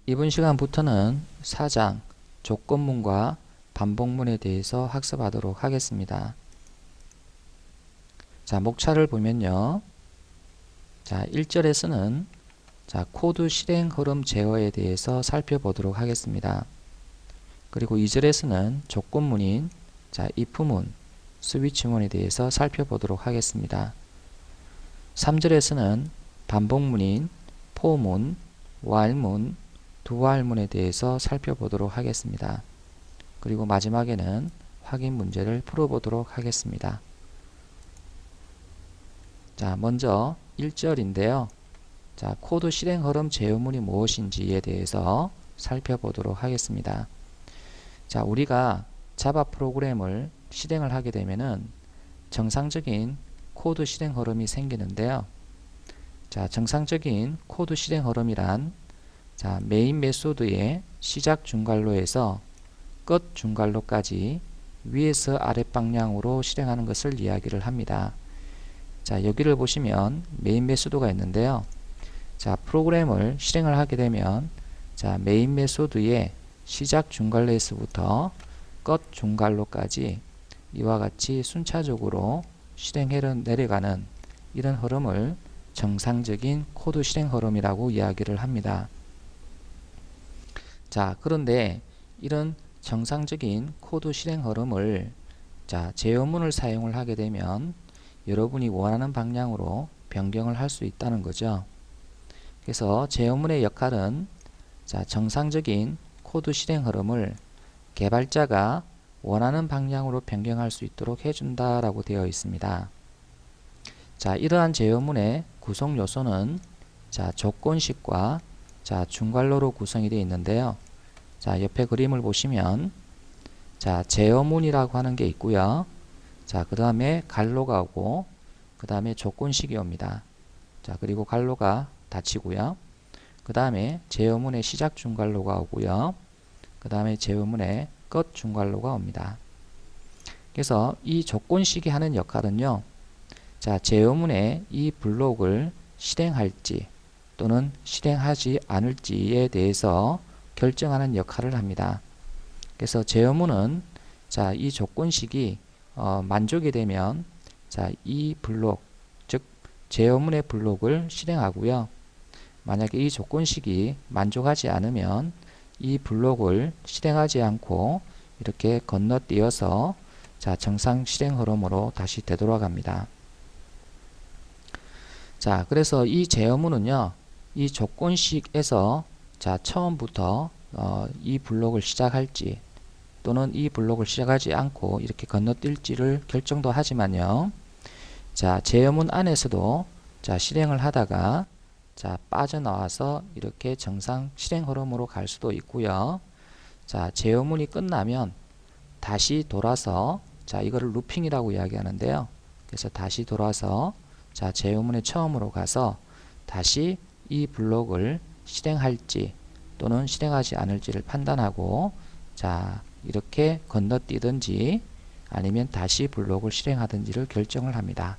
이번 시간부터는 사장, 조건문과 반복문에 대해서 학습하도록 하겠습니다. 자, 목차를 보면요. 자, 1절에서는 코드 실행 흐름 제어에 대해서 살펴보도록 하겠습니다. 그리고 2절에서는 조건문인 if문, 스위치문에 대해서 살펴보도록 하겠습니다. 3절에서는 반복문인 for문, while문, doWhile문에 대해서 살펴보도록 하겠습니다. 그리고 마지막에는 확인 문제를 풀어보도록 하겠습니다. 자, 먼저 1절인데요. 자, 코드 실행 흐름 제어문이 무엇인지에 대해서 살펴보도록 하겠습니다. 자, 우리가 자바 프로그램을 실행을 하게 되면은 정상적인 코드 실행 흐름이 생기는데요. 자, 정상적인 코드 실행 흐름이란 메인 메소드의 시작 중괄로에서 끝 중괄로까지 위에서 아랫 방향으로 실행하는 것을 이야기를 합니다. 자, 여기를 보시면 메인 메소드가 있는데요. 자, 프로그램을 실행을 하게 되면 메인 메소드의 시작 중괄로에서부터 끝 중괄로까지 이와 같이 순차적으로 실행해 내려가는 이런 흐름을 정상적인 코드 실행 흐름이라고 이야기를 합니다. 자, 그런데 이런 정상적인 코드 실행 흐름을 제어문을 사용을 하게 되면 여러분이 원하는 방향으로 변경을 할 수 있다는 거죠. 그래서 제어문의 역할은 정상적인 코드 실행 흐름을 개발자가 원하는 방향으로 변경할 수 있도록 해준다라고 되어 있습니다. 자, 이러한 제어문의 구성 요소는 조건식과 중괄로로 구성이 되어 있는데요. 자, 옆에 그림을 보시면 제어문이라고 하는 게 있고요. 자, 그 다음에 갈로가 오고 그 다음에 조건식이 옵니다. 자, 그리고 갈로가 닫히고요. 그 다음에 제어문의 시작 중괄로가 오고요. 그 다음에 제어문의 끝 중괄로가 옵니다. 그래서 이 조건식이 하는 역할은요. 자, 제어문의 이 블록을 실행할지 또는 실행하지 않을지에 대해서 결정하는 역할을 합니다. 그래서 제어문은 이 조건식이 만족이 되면 이 블록, 즉 제어문의 블록을 실행하고요. 만약에 이 조건식이 만족하지 않으면 이 블록을 실행하지 않고 이렇게 건너뛰어서 정상 실행 흐름으로 다시 되돌아갑니다. 자, 그래서 이 제어문은요, 이 조건식에서 처음부터 이 블록을 시작할지 또는 이 블록을 시작하지 않고 이렇게 건너뛸지를 결정도 하지만요. 자, 제어문 안에서도 실행을 하다가 빠져나와서 이렇게 정상 실행 흐름으로 갈 수도 있고요. 자, 제어문이 끝나면 다시 돌아서 이거를 루핑이라고 이야기하는데요. 그래서 다시 돌아서 제어문의 처음으로 가서 다시 이 블록을 실행할지 또는 실행하지 않을지를 판단하고 이렇게 건너뛰든지 아니면 다시 블록을 실행하든지를 결정을 합니다.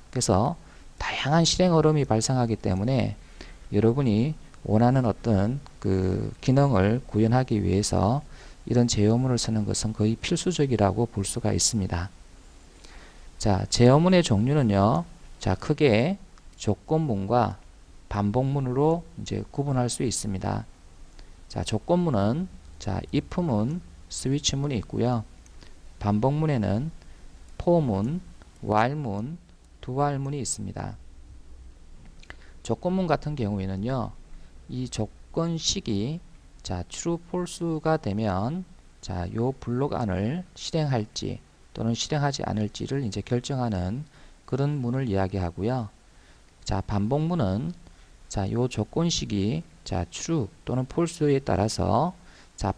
그래서 다양한 실행 흐름이 발생하기 때문에 여러분이 원하는 어떤 그 기능을 구현하기 위해서 이런 제어문을 쓰는 것은 거의 필수적이라고 볼 수가 있습니다. 자, 제어문의 종류는요. 크게 조건문과 반복문으로 이제 구분할 수 있습니다. 자, 조건문은 if문, 스위치문이 있고요. 반복문에는 for문, while문, doWhile문이 있습니다. 조건문 같은 경우에는요. 이 조건식이 true, false가 되면 요 블록 안을 실행할지 또는 실행하지 않을지를 이제 결정하는 그런 문을 이야기하고요. 자, 반복문은 요 조건식이 true 또는 false에 따라서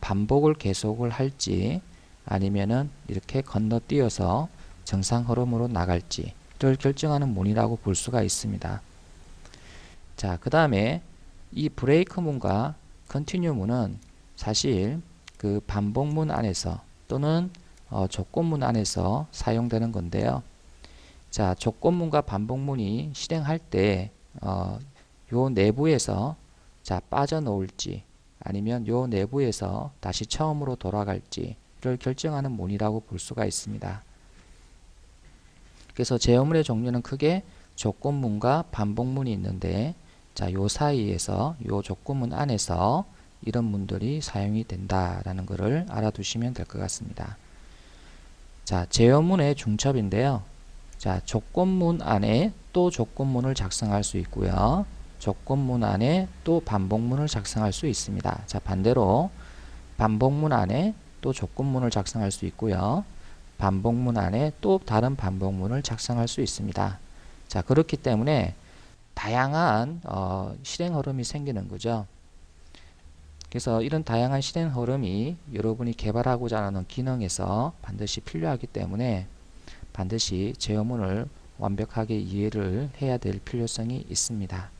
반복을 계속을 할지 아니면은 이렇게 건너뛰어서 정상 흐름으로 나갈지를 결정하는 문이라고 볼 수가 있습니다. 자, 그 다음에 이 브레이크 문과 컨티뉴 문은 사실 그 반복문 안에서 또는 조건문 안에서 사용되는 건데요. 자, 조건문과 반복문이 실행할 때 요 내부에서 빠져나올지 아니면 요 내부에서 다시 처음으로 돌아갈지를 결정하는 문이라고 볼 수가 있습니다. 그래서 제어문의 종류는 크게 조건문과 반복문이 있는데, 자, 요 사이에서 요 조건문 안에서 이런 문들이 사용이 된다라는 것을 알아두시면 될 것 같습니다. 자, 제어문의 중첩인데요. 자, 조건문 안에 또 조건문을 작성할 수 있고요. 조건문 안에 또 반복문을 작성할 수 있습니다. 자, 반대로 반복문 안에 또 조건문을 작성할 수 있고요. 반복문 안에 또 다른 반복문을 작성할 수 있습니다. 자, 그렇기 때문에 다양한 실행 흐름이 생기는 거죠. 그래서 이런 다양한 실행 흐름이 여러분이 개발하고자 하는 기능에서 반드시 필요하기 때문에 반드시 제어문을 완벽하게 이해를 해야 될 필요성이 있습니다.